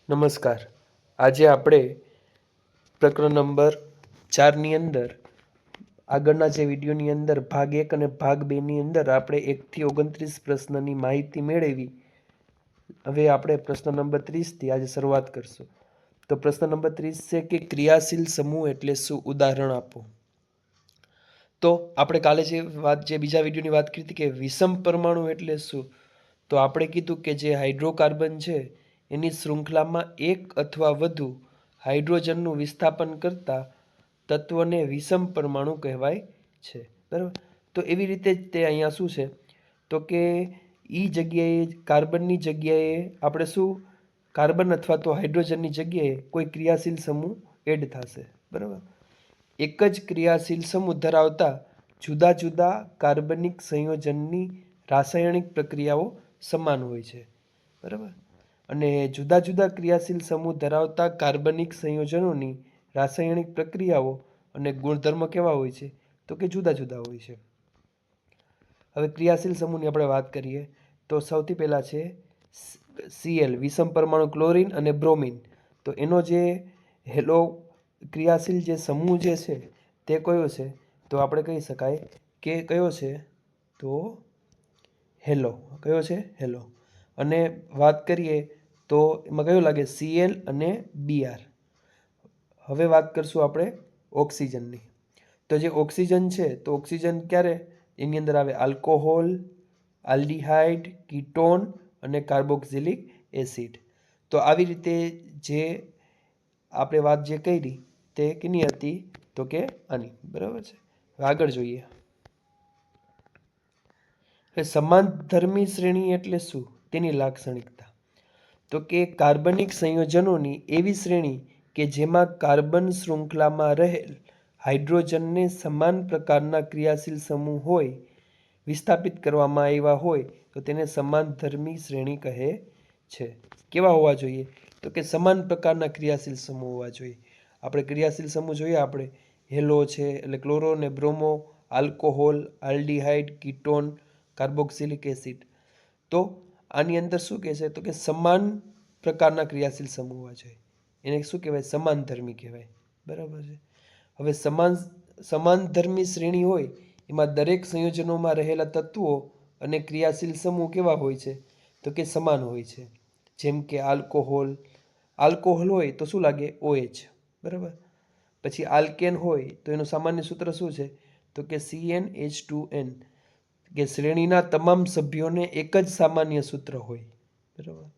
નમસ્કાર. આજે આપણે પ્રકરણ નંબર 4ની અંદર આગળના જે વિડીયોની અંદર ભાગ 1 અને ભાગ 2ની અંદર આપણે 1 થી 29 પ્રશ્નની માહિતી મેળવી. હવે આપણે પ્રશ્ન નંબર 30થી આજે શરૂઆત કરશું. તો પ્રશ્ન નંબર 30 છે કે ક્રિયાશીલ સમૂહ એટલે શું? ઉદાહરણ આપો. તો આપણે કાલે જે બીજા વિડીયોની વાત કરી હતી કે વિષમ પરમાણુ એટલે શું, તો આપણે કીધું કે જે હાઇડ્રોકાર્બન છે એની શૃંખલામાં એક અથવા વધુ હાઇડ્રોજનનું વિસ્થાપન કરતા તત્વને વિષમ પરમાણુ કહેવાય છે. બરાબર. તો એવી રીતે જ તે અહીંયા શું છે તો કે જગ્યાએ કાર્બનની જગ્યાએ આપણે શું કાર્બન અથવા તો હાઇડ્રોજનની જગ્યાએ કોઈ ક્રિયાશીલ સમૂહ એડ થશે. બરાબર. એક જ ક્રિયાશીલ સમૂહ ધરાવતા જુદા જુદા કાર્બનિક સંયોજનની રાસાયણિક પ્રક્રિયાઓ સમાન હોય છે. બરાબર. અને જુદા જુદા ક્રિયાશીલ સમૂહ ધરાવતા કાર્બનિક સંયોજનોની રાસાયણિક પ્રક્રિયાઓ અને ગુણધર્મ કેવા હોય છે તો કે જુદા જુદા હોય છે. હવે ક્રિયાશીલ સમૂહની આપણે વાત કરીએ તો સૌથી પહેલાં છે Cl વિષમ પરમાણુ ક્લોરીન અને બ્રોમિન. તો એનો જે હેલો ક્રિયાશીલ જે સમૂહ જે છે તે કયો છે તો આપણે કહી શકાય કે કયો છે તો હેલો. કયો છે? હેલો. અને વાત કરીએ તો એમાં કયું લાગે? Cl અને Br. હવે વાત કરશું આપણે ઓક્સિજનની. તો જે ઓક્સિજન છે તો ઓક્સિજન ક્યારે એની અંદર આવે? આલ્કોહોલ, આલ્ડીહાઇડ, કીટોન અને કાર્બોક્સિલિક એસિડ. તો આવી રીતે જે આપણે વાત જે કરી તે કેની હતી તો કે આની. બરાબર છે. આગળ જોઈએ. સમાનધર્મી શ્રેણી એટલે શું? તેની લાક્ષણિકતા. તો કે કાર્બનિક સંયોજનોની એવી શ્રેણી કે જેમાં કાર્બન શૃંખલામાં રહેલ હાઇડ્રોજનને સમાન પ્રકારના ક્રિયાશીલ સમૂહ હોય વિસ્થાપિત કરવામાં આવ્યા હોય તો તેને સમાનધર્મી શ્રેણી કહે છે. કેવા હોવા જોઈએ? તો કે સમાન પ્રકારના ક્રિયાશીલ સમૂહ હોવા જોઈએ. આપણે ક્રિયાશીલ સમૂહ જોઈએ આપણે હેલો છે એટલે ક્લોરો ને bromo, alcohol, aldehyde, ketone, carboxylic acid. તો આની અંદર શું કહે છે તો કે સમાન પ્રકારના ક્રિયાશીલ સમૂહ હોવા જોઈએ. એને શું કહેવાય? સમાનધર્મી કહેવાય. બરાબર છે. હવે સમાનધર્મી શ્રેણી હોય એમાં દરેક સંયોજનોમાં રહેલા તત્વો અને ક્રિયાશીલ સમૂહ કેવા હોય છે તો કે સમાન હોય છે. જેમ કે આલ્કોહોલ હોય તો શું લાગે? OH. બરાબર. પછી આલ્કેન હોય તો એનું સામાન્ય સૂત્ર શું છે તો કે CnH2n. કે શ્રેણીના તમામ સભ્યોને એક જ સામાન્ય સૂત્ર હોય. બરાબર.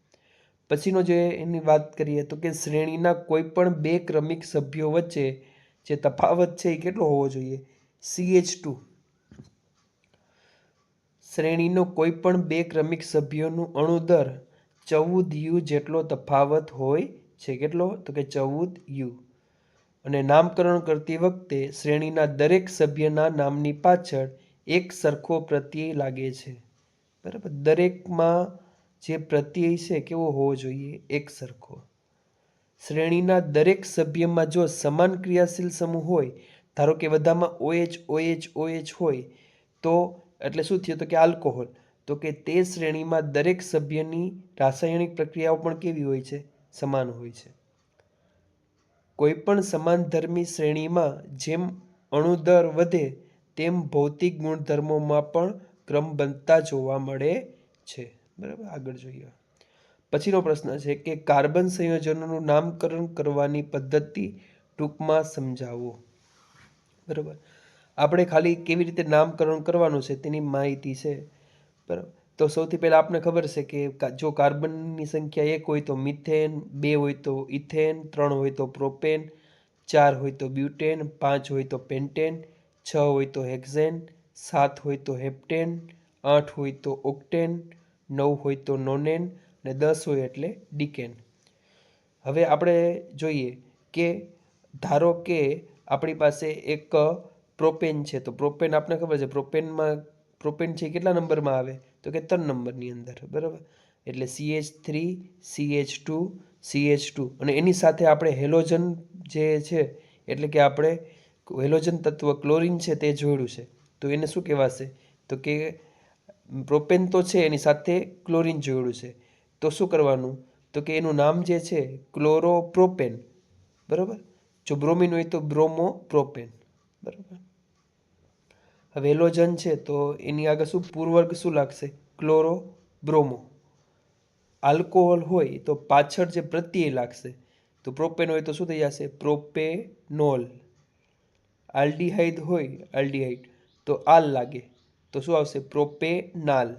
પછીનો જે એની વાત કરીએ તો કે શ્રેણીના કોઈ પણ બે ક્રમિક સભ્યો વચ્ચે જે તફાવત છે એ કેટલો હોવો જોઈએ? CH2. શ્રેણીનો કોઈ પણ બે ક્રમિક સભ્યોનું અણુ દર 14U જેટલો તફાવત હોય છે. કેટલો? તો કે 14U. અને નામકરણ કરતી વખતે શ્રેણીના દરેક સભ્યના નામની પાછળ એક સરખો પ્રત્યય લાગે છે. બરાબર. દરેકમાં જે પ્રત્યય છે કેવો હોવો જોઈએ? એક સરખો. શ્રેણીના દરેક સભ્યમાં જો સમાન ક્રિયાશીલ સમૂહ હોય, ધારો કે બધામાં OH હોય તો એટલે શું થયું તો કે આલ્કોહોલ. તો કે તે શ્રેણીમાં દરેક સભ્યની રાસાયણિક પ્રક્રિયાઓ પણ કેવી હોય છે? સમાન હોય છે. કોઈપણ સમાનધર્મી શ્રેણીમાં જેમ અણુ દર વધે તેમ ભૌતિક ગુણધર્મોમાં પણ ક્રમ બનતા જોવા મળે છે. બરાબર. આગળ જોઈએ. પછીનો પ્રશ્ન છે કે કાર્બન સંયોજનોનું નામકરણ કરવાની પદ્ધતિ ટૂંકમાં સમજાવો. બરાબર. આપણે ખાલી કેવી રીતે નામકરણ કરવાનું છે તેની માહિતી છે. બરાબર. તો સૌથી પહેલાં આપણે ખબર છે કે જો કાર્બનની સંખ્યા 1 હોય તો મિથેન, 2 હોય તો ઇથેન, 3 હોય તો પ્રોપેન, 4 હોય તો બ્યુટેન, 5 હોય તો પેન્ટેન, 6 હોય તો હેક્ઝેન, 7 હોય તો હેપ્ટેન, 8 હોય તો ઓક્ટેન, 9 હોય તો નોનેન અને 10 હોય એટલે ડીકેન. હવે આપણે જોઈએ કે ધારો કે આપણી પાસે એક પ્રોપેન છે તો પ્રોપેન આપણે ખબર છે પ્રોપેન છે કેટલા નંબરમાં આવે તો કે 3 નંબરની અંદર. બરાબર. એટલે CH3, CH2, CH2 અને એની સાથે આપણે હેલોજન જે છે એટલે કે આપણે હેલોજન તત્વ ક્લોરીન છે તે જોડ્યું છે તો એને શું કહેવાશે તો કે પ્રોપેન તો છે એની સાથે ક્લોરીન જોડ્યું છે તો શું કરવાનું તો કે એનું નામ જે છે ક્લોરોપ્રોપેન, બરાબર. જો બ્રોમિન હોય તો બ્રોમોપ્રોપેન, બરાબર. હવે હેલોજન છે તો એની આગળ શું પૂર્વર્ગ શું લાગશે? Chloro bromo. આલ્કોહોલ હોય તો પાછળ જે પ્રત્યય લાગશે, તો પ્રોપેન હોય તો શું થઈ જશે? પ્રોપેનોલ. આલ્ડીહાઇડ હોય આલ્ડીહાઇડ તો આલ લાગે તો શું આવશે? પ્રોપેનાલ.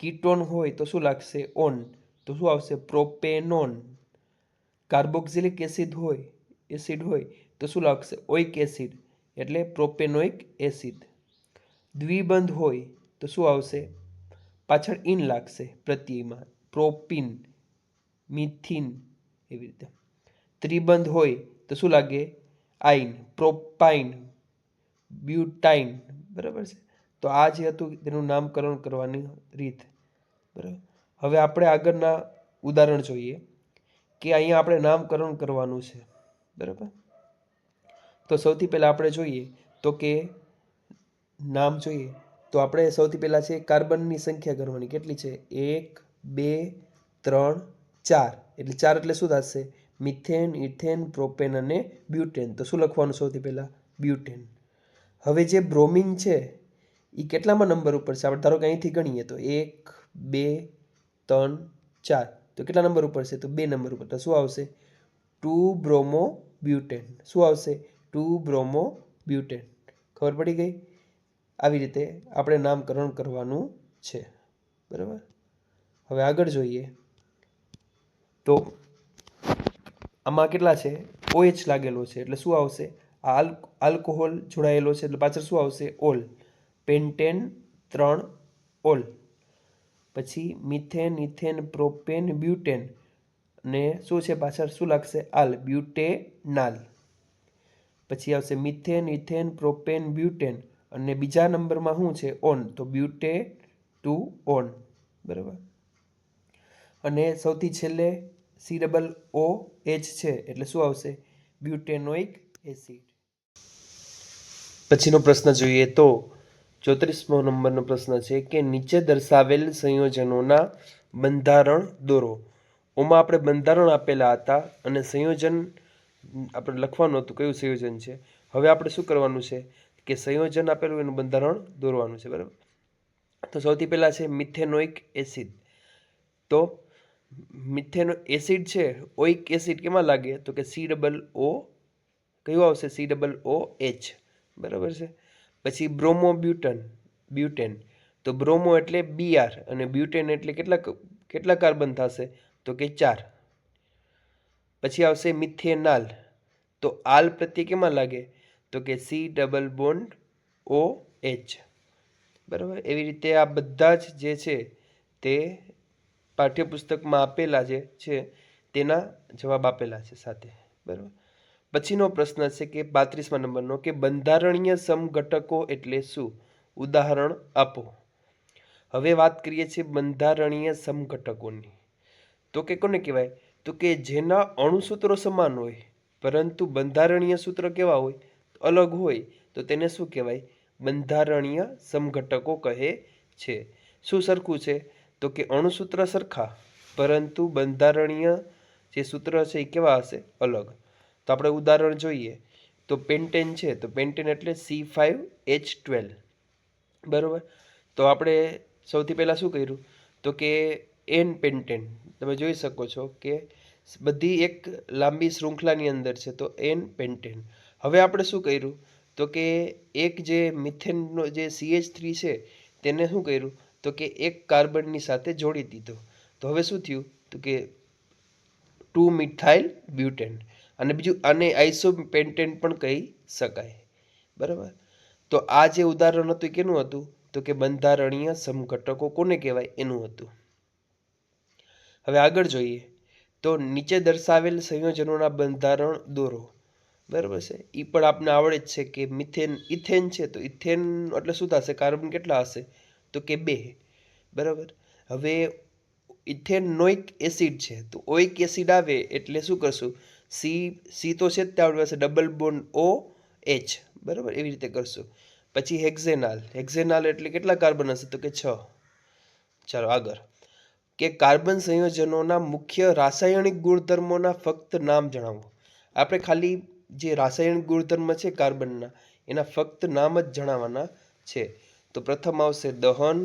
કીટોન હોય તો શું લાગશે? ઓન તો શું આવશે? પ્રોપેનોન. કાર્બોક્સિલિક એસિડ હોય તો શું લાગશે? ઓઇક એસિડ એટલે પ્રોપેનોઇક એસિડ. દ્વિબંધ હોય તો શું આવશે? પાછળ ઇન લાગશે પ્રત્યયમાં, પ્રોપીન, મિથિન એવી રીતે. ત્રિબંધ હોય તો શું લાગે? આઈન, પ્રોપાઇન, બ્યુટાઇન, બરાબર છે. તો આ જે હતું તેનું નામકરણ કરવાની રીત, બરાબર. હવે આપણે આગળના ઉદાહરણ જોઈએ કે અહીંયા આપણે નામકરણ કરવાનું છે, બરાબર. તો સૌથી પહેલાં આપણે જોઈએ તો કે નામ જોઈએ તો આપણે સૌથી પહેલાં છે કાર્બનની સંખ્યા કરવાની. કેટલી છે? 1 2 3 4. એટલે 4 એટલે શું થશે? મિથેન, ઇથેન, પ્રોપેન અને બ્યુટેન. તો શું લખવાનું સૌથી પહેલાં? બ્યુટેન. હવે જે બ્રોમિન છે એ કેટલામાં નંબર ઉપર છે? આપણે ધારો કે અહીંથી ગણીએ તો 1 2 3 4. તો કેટલા નંબર ઉપર છે? તો 2 નંબર ઉપર. તો શું આવશે? 2 બ્રોમો બ્યુટેન. શું આવશે? 2 બ્રોમો બ્યુટેન. ખબર પડી ગઈ? આવી રીતે આપણે નામકરણ કરવાનું છે, બરાબર. હવે આગળ જોઈએ તો આમાં કેટલા છે? OH લાગેલો છે એટલે શું આવશે? આલ્કોહોલ જોડાયેલો છે એટલે પાછળ શું આવશે? ઓલ. Pentane 3 all. પછી મિથેન, ઇથેન, પ્રોપેન, બ્યુટેન અને શું છે પાછળ? શું લાગશે? આલ, બ્યુટેનાલ. પછી આવશે મિથેન, ઇથેન, પ્રોપેન, બ્યુટેન અને બીજા નંબરમાં શું છે? ઓન. તો બ્યુટે 2 ઓન, બરાબર. અને સૌથી છેલ્લે COOH છે એટલે શું આવશે? બ્યુટેનોઇક એસિડ. પછીનો પ્રશ્ન જોઈએ તો 34મો નંબરનો પ્રશ્ન છે કે નીચે દર્શાવેલ સંયોજનોના બંધારણ દોરો. ઓમાં આપણે બંધારણ આપેલા હતા અને સંયોજન આપણે લખવાનું હતું કયું સંયોજન છે. હવે આપણે શું કરવાનું છે કે સંયોજન આપેલું એનું બંધારણ દોરવાનું છે, બરાબર. તો સૌથી પહેલાં છે મિથેનોઇક એસિડ. તો મિથેનો એસિડ છે, ઓઇક એસિડ કેમાં લાગે? તો કે COO. કયું આવશે? COOH, બરાબર છે. પછી બ્યુટેન. તો બ્રોમો એટલે Br અને બ્યુટેન એટલે કેટલા કાર્બન થશે? તો કે 4. પછી આવશે મિથેનાલ. તો આલ પ્રત્યે કેમાં લાગે? તો કે C ડબલ બોન્ડ OH, બરાબર. એવી રીતે આ બધા જ જે છે તે પાઠ્યપુસ્તકમાં આપેલા જે છે તેના જવાબ આપેલા છે સાથે, બરાબર. પછીનો પ્રશ્ન છે કે 35મા નંબરનો કે બંધારણીય સમઘટકો એટલે શું? ઉદાહરણ આપો. હવે વાત કરીએ છીએ બંધારણીય સમઘટકોની. તો કે કોને કહેવાય? તો કે જેના અણુસૂત્રો સમાન હોય પરંતુ બંધારણીય સૂત્ર કેવા હોય? અલગ હોય તો તેને શું કહેવાય? બંધારણીય સમઘટકો કહે છે. શું સરખું છે? તો કે અણુસૂત્ર સરખા પરંતુ બંધારણીય જે સૂત્ર છે એ કેવા હશે? અલગ. તો આપણે ઉદાહરણ જોઈએ તો પેન્ટેન છે તો પેન્ટેન એટલે C5H12, બરાબર. તો આપણે સૌથી પહેલાં શું કર્યું તો કે એન પેન્ટેન. તમે જોઈ શકો છો કે બધી એક લાંબી શૃંખલાની અંદર છે તો એન પેન્ટેન. હવે આપણે શું કર્યું તો કે એક જે મિથેનનો જે CH3 છે તેને શું કર્યું તો કે એક કાર્બનની સાથે જોડી દીધો. તો હવે શું થયું તો કે 2 મિથાઇલ બ્યુટેન. અને બીજું આને આઇસોપેન્ટેન પણ કહી શકાય, બરાબર. તો આ જે ઉદાહરણ હતું એ કેનું હતું? તો કે બંધારણીય સમઘટકો કોને કહેવાય? એનું હતું. હવે આગળ જોઈએ તો નીચે દર્શાવેલ સંયોજનોના બંધારણ દોરો, બરાબર છે. એ પણ આપણે આવડે જ છે કે ઇથેન છે તો ઇથેન એટલે શું થશે? કાર્બન કેટલા હશે? તો કે 2, બરાબર. હવે ઇથેનોઇક એસિડ છે તો ઓઇક એસિડ આવે એટલે શું કરશું? સી તો છે જ તે આપણી પાસે ડબલ બોન્ડ OH, બરાબર. એવી રીતે કરશું. પછી હેક્ઝેનાલ એટલે કેટલા કાર્બન હશે? તો કે 6. ચાલો આગળ. કે કાર્બન સંયોજનોના મુખ્ય રાસાયણિક ગુણધર્મોના ફક્ત નામ જણાવો. આપણે ખાલી જે રાસાયણિક ગુણધર્મ છે કાર્બનના એના ફક્ત નામ જ જણાવવાના છે. તો પ્રથમ આવશે દહન,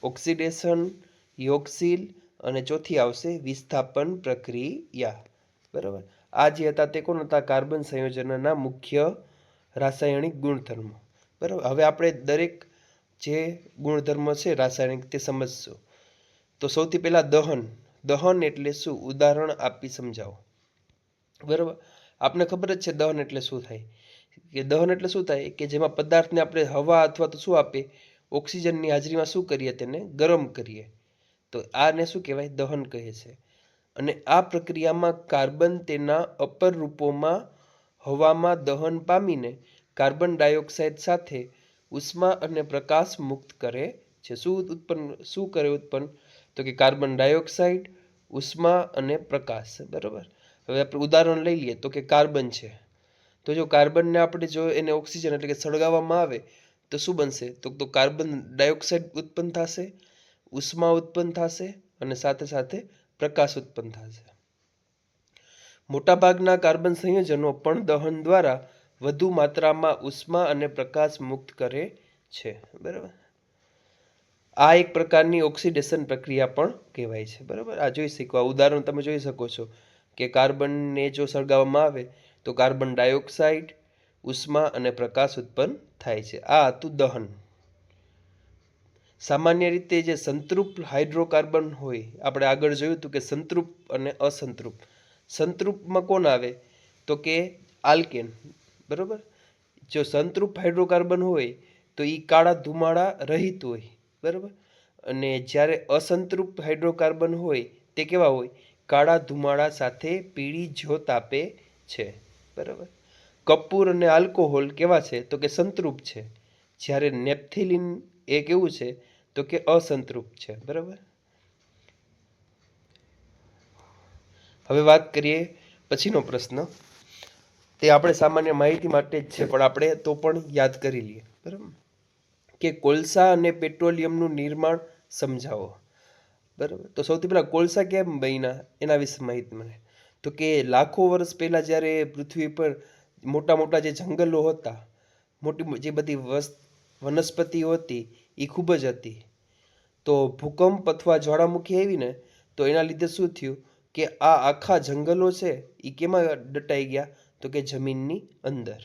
ઓક્સિડેશન, યોગશીલ અને ચોથી આવશે વિસ્થાપન પ્રક્રિયા. બરાબર, આ જે હતા તે કોણ હતા? કાર્બન સંયોજનના મુખ્ય રાસાયણિક ગુણધર્મો. બરાબર, હવે આપણે દરેક જે ગુણધર્મો છે રાસાયણિક તે સમજશું. તો સૌથી પહેલા દહન. દહન એટલે શું? ઉદાહરણ આપી સમજાવો. બરાબર, આપને ખબર જ છે દહન એટલે શું થાય. કે દહન એટલે શું થાય કે જેમાં પદાર્થને આપણે હવા અથવા તો શું આપે, ઓક્સિજનની હાજરીમાં શું કરીએ? તેને ગરમ કરીએ. તો આને શું કહેવાય? દહન કહે છે. અને આ પ્રક્રિયામાં કાર્બન તેના અપર રૂપોમાં હવામાં દહન પામીને કાર્બન ડાયોક્સાઇડ સાથે ઉષ્મા અને પ્રકાશ મુક્ત કરે છે. શું કરે ઉત્પન્ન? તો કે કાર્બન ડાયોક્સાઇડ, ઉષ્મા અને પ્રકાશ. બરાબર, હવે આપણે ઉદાહરણ લઈ લઈએ. તો કે કાર્બન છે, તો જો કાર્બનને આપણે જો એને ઓક્સિજન એટલે કે સળગાવવામાં આવે તો શું બનશે? તો કાર્બન ડાયોક્સાઇડ ઉત્પન્ન થશે, ઉષ્મા ઉત્પન્ન થશે અને સાથે સાથે પ્રકાશ ઉત્પન્ન થશે. મોટાભાગના કાર્બન સંયોજનો પણ દહન દ્વારા વધુ માત્રામાં ઉષ્મા અને પ્રકાશ મુક્ત કરે છે. બરાબર, આ એક પ્રકારની ઓક્સિડેશન પ્રક્રિયા પણ કહેવાય છે. બરાબર, આ જોઈ શકો, આ ઉદાહરણ તમે જોઈ શકો છો કે કાર્બનને જો સળગાવવામાં આવે તો કાર્બન ડાયોક્સાઇડ, ઉષ્મા અને પ્રકાશ ઉત્પન્ન થાય છે. આ હતું દહન. સામાન્ય રીતે જે સંતૃપ્ત હાઇડ્રોકાર્બન હોય, આપણે આગળ જોયું હતું કે સંતૃપ્ત અને અસંતૃપ્ત. સંતૃપ્તમાં કોણ આવે? તો કે આલ્કેન. બરાબર, જો સંતૃપ્ત હાઇડ્રોકાર્બન હોય તો એ કાળા ધુમાડા રહિત હોય. બરાબર, અને જ્યારે અસંતૃપ્ત હાઇડ્રોકાર્બન હોય તે કેવા હોય? કાળા ધુમાડા સાથે પીળી જ્યોત આપે છે. બરાબર, કપૂર અને આલ્કોહોલ કેવા છે? તો કે સંતૃપ્ત છે. જ્યારે નેપ્થેલિન એ કેવું છે? તો કે અસંતૃપ્ત છે. બરાબર, હવે વાત કરીએ પછીનો પ્રશ્ન. તે આપણે સામાન્ય માહિતી માટે જ છે પણ આપણે તો પણ યાદ કરી લઈએ. બરાબર, કે કોલસા અને પેટ્રોલિયમનું નિર્માણ સમજાવો. બરાબર, તો સૌથી પહેલા કોલસા કેમ બન્યા એના વિશે માહિતી મળે. તો કે લાખો વર્ષ પહેલા જ્યારે પૃથ્વી પર મોટા મોટા જે જંગલો હતા, મોટી જે બધી વનસ્પતિઓ હતી એ ખૂબ જ હતી. તો ભૂકંપ અથવા જ્વાળામુખી આવી ને તો એના લીધે શું થયું કે આ આખા જંગલો છે એ કેમાં દટાઈ ગયા? તો કે જમીનની અંદર.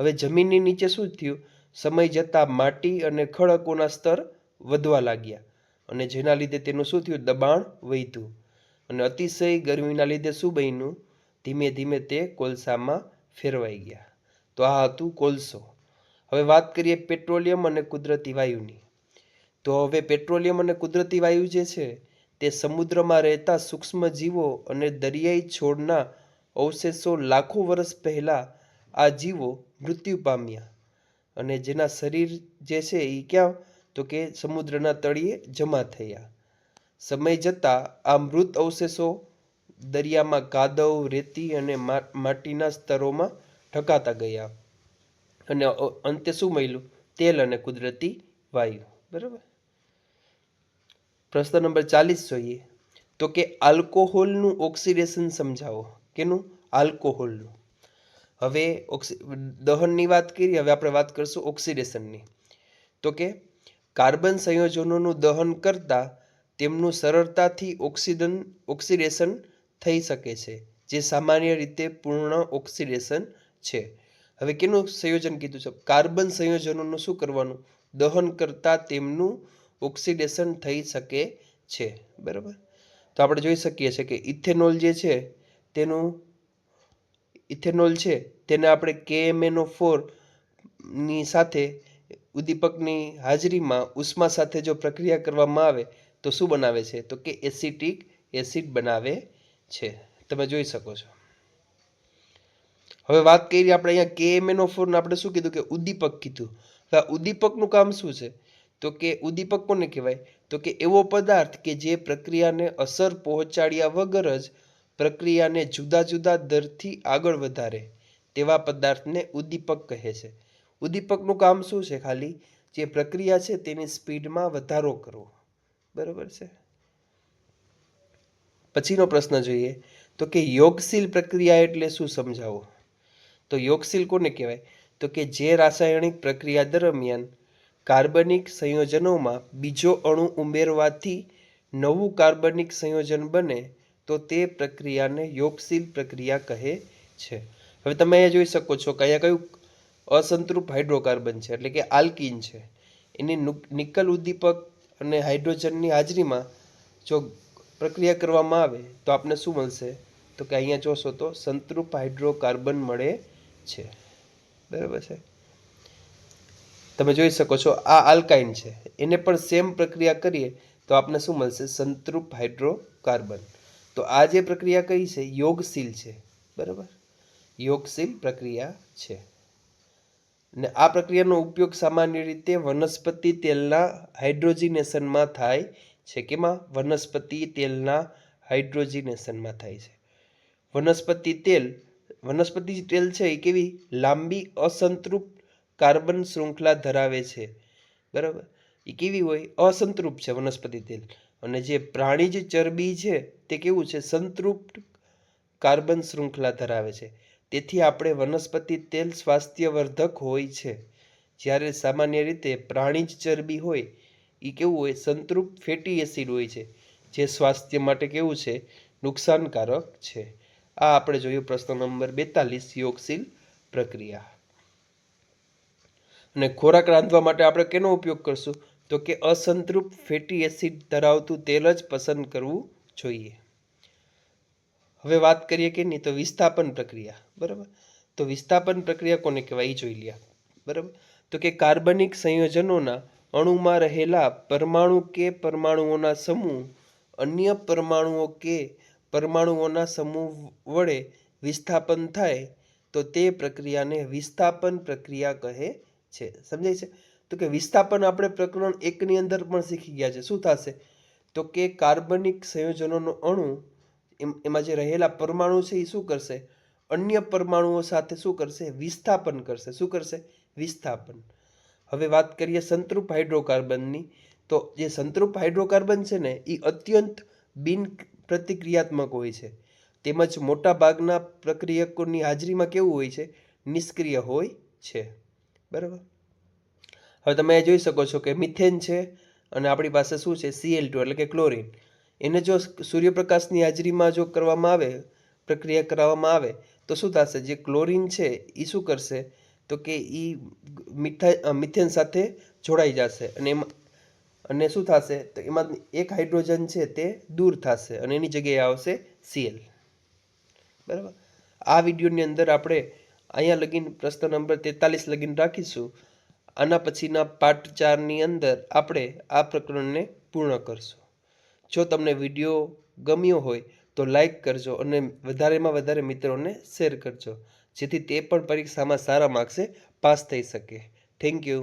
હવે જમીનની નીચે શું થયું? સમય જતાં માટી અને ખડકોના સ્તર વધવા લાગ્યા અને જેના લીધે તેનું શું થયું? દબાણ વધ્યું અને અતિશય ગરમીના લીધે શું બન્યું? ધીમે ધીમે તે કોલસામાં ફેરવાઈ ગયા. તો આ હતું કોલસો. હવે વાત કરીએ પેટ્રોલિયમ અને કુદરતી વાયુની. તો હવે પેટ્રોલિયમ અને કુદરતી વાયુ જે છે તે સમુદ્રમાં રહેતા સૂક્ષ્મ જીવો અને દરિયાઈ છોડના અવશેષો. લાખો વર્ષ પહેલા આ જીવો મૃત્યુ પામ્યા અને જેના શરીર જે છે એ ક્યાં? તો કે સમુદ્રના તળિયે જમા થયા. સમય જતાં આ મૃત અવશેષો દરિયામાં કાદવ, રેતી અને માટીના સ્તરોમાં ઢકાતા ગયા અને અંતે શું મળ્યું? તેલ અને કુદરતી વાયુ. બરાબર, પ્રશ્ન નંબર 40 જોઈએ. તો કે આલ્કોહોલનું ઓક્સિડેશન સમજાવો. કેનું? આલ્કોહોલનું. હવે દહનની વાત કરી, હવે આપણે વાત કરશું ઓક્સિડેશનની. તો કે કાર્બન સંયોજનોનું દહન કરતાં તેમનું સરળતાથી ઓક્સિડેશન થઈ શકે છે, જે સામાન્ય રીતે પૂર્ણ ઓક્સિડેશન છે. હવે કેનું સંયોજન કીધું છે? કાર્બન સંયોજનોનું શું કરવાનું? દહન કરતાં તેમનું ઓક્સિડેશન થઈ શકે છે. બરાબર, તો આપણે જોઈ શકીએ છીએ કે ઇથેનોલ જે છે તેને આપણે KMnO4 ની સાથે ઉદ્દીપકની હાજરીમાં ઉષ્મા સાથે જો પ્રક્રિયા કરવામાં આવે તો શું બનાવે છે? તો કે એસિટિક એસિડ બનાવે છે. તમે જોઈ શકો છો. હવે વાત કરી આપણે અહીંયા KMnO4 ને આપણે શું કીધું? કે ઉદ્દીપક કીધું. હવે આ ઉદ્દીપકનું કામ શું છે? તો કે ઉદ્દીપક કોને કહેવાય? તો કે એવો પદાર્થ કે જે પ્રક્રિયાને અસર પહોંચાડ્યા વગર જ પ્રક્રિયાને જુદા જુદા દરથી આગળ વધારે તેવા પદાર્થને ઉદ્દીપક કહે છે. ઉદ્દીપકનું કામ શું છે? ખાલી જે પ્રક્રિયા છે તેની સ્પીડમાં વધારો કરવો. બરાબર છે. પછીનો પ્રશ્ન જોઈએ તો કે યોગશીલ પ્રક્રિયા એટલે શું સમજાવો. તો યોગશીલ કોને કહેવાય? તો કે જે રાસાયણિક પ્રક્રિયા દરમિયાન કાર્બનિક સંયોજનોમાં બીજો અણુ ઉમેરવાથી નવું કાર્બનિક સંયોજન બને તો તે પ્રક્રિયાને યોગશીલ પ્રક્રિયા કહે છે. હવે તમે અહીંયા જોઈ શકો છો કે અહીંયા કયું અસંતૃપ્ત હાઇડ્રોકાર્બન છે, એટલે કે આલ્કીન છે. એની નિકલ ઉદ્દીપક અને હાઇડ્રોજનની હાજરીમાં જો પ્રક્રિયા કરવામાં આવે તો આપને શું મળશે? તો કે અહીંયા જોશો તો સંતૃપ્ત હાઇડ્રોકાર્બન મળે છે. બરાબર છે. તમે જોઈ શકો છો આ આલ્કાઇન છે, એને પણ સેમ પ્રક્રિયા કરીએ તો આપને શું મળશે? સંતૃપ્ત હાઇડ્રોકાર્બન. તો આ જે પ્રક્રિયા કઈ છે? યોગશીલ છે. બરાબર, યોગશીલ પ્રક્રિયા છે. ને આ પ્રક્રિયાનો ઉપયોગ સામાન્ય રીતે વનસ્પતિ તેલના હાઇડ્રોજિનેશનમાં થાય છે. કેમાં? વનસ્પતિ તેલના હાઇડ્રોજિનેશનમાં થાય છે. વનસ્પતિ તેલ છે એ કેવી? લાંબી અસંતૃપ્ત કાર્બન શૃંખલા ધરાવે છે. બરાબર, એ કેવી હોય? અસંતૃપ્ત છે વનસ્પતિ તેલ. અને જે પ્રાણીજ ચરબી છે તે કેવું છે? સંતૃપ્ત કાર્બન શૃંખલા ધરાવે છે. તેથી આપણે વનસ્પતિ તેલ સ્વાસ્થ્યવર્ધક હોય છે, જ્યારે સામાન્ય રીતે પ્રાણીજ ચરબી હોય એ કેવું હોય? સંતૃપ્ત ફેટી એસિડ હોય છે, જે સ્વાસ્થ્ય માટે કેવું છે? નુકસાનકારક છે. આ આપણે જોયું પ્રશ્ન નંબર 42, યોગશીલ પ્રક્રિયા. અને ખોરાક રાંધવા માટે આપણે કેનો ઉપયોગ કરશું? તો કે અસંતૃપ્ત ફેટી એસિડ ધરાવતું તેલ જ પસંદ કરવું જોઈએ. હવે વાત કરીએ કે નહીં તો વિસ્થાપન પ્રક્રિયા. બરાબર, તો વિસ્થાપન પ્રક્રિયા કોને કહેવાય એ જોઈ લે. બરાબર, તો કે કાર્બનિક સંયોજનોના અણુમાં રહેલા પરમાણુ કે પરમાણુઓના સમૂહ અન્ય પરમાણુઓ કે પરમાણુઓના સમૂહ વડે વિસ્થાપન થાય તો તે પ્રક્રિયાને વિસ્થાપન પ્રક્રિયા કહે છે. સમજાય છે? તો કે વિસ્થાપન આપણે પ્રકરણ 1ની અંદર પણ શીખી ગયા છે. શું થશે? તો કે કાર્બનિક સંયોજનોનો અણુ એમાં જે રહેલા પરમાણુ છે એ શું કરશે? અન્ય પરમાણુઓ સાથે શું કરશે? વિસ્થાપન કરશે. શું કરશે? વિસ્થાપન. હવે વાત કરીએ સંતૃપ્ત હાઇડ્રોકાર્બનની. તો જે સંતૃપ્ત હાઇડ્રોકાર્બન છે ને એ અત્યંત બિન પ્રતિક્રિયાત્મક હોય છે, તેમજ મોટા ભાગના પ્રક્રિયકોની હાજરીમાં કેવું હોય છે? નિષ્ક્રિય હોય છે. બરાબર, હવે તમે જોઈ શકો છો કે મિથેન છે અને આપણી પાસે શું છે? Cl2 એટલે કે ક્લોરીન. એને જો સૂર્યપ્રકાશની હાજરીમાં જો કરવામાં આવે, પ્રક્રિયા કરવામાં આવે તો શું થશે? જે ક્લોરીન છે એ શું કરશે? તો કે એ મિથેન સાથે જોડાઈ જશે અને શું થશે? તો એમાં એક હાઇડ્રોજન છે તે દૂર થશે અને એની જગ્યાએ આવશે Cl. બરાબર, આ વિડીયોની અંદર આપણે અહીંયા લગીન પ્રશ્ન નંબર 43 લગીન રાખીશું. આના પછીના પાર્ટ 4ની અંદર આપણે આ પ્રકરણને પૂર્ણ કરશું. જો તમને વિડીયો ગમ્યો હોય તો લાઈક કરજો અને વધારેમાં વધારે મિત્રોને શેર કરજો, જેથી તે પણ પરીક્ષામાં સારા માર્ક્સે પાસ થઈ શકે. Thank you.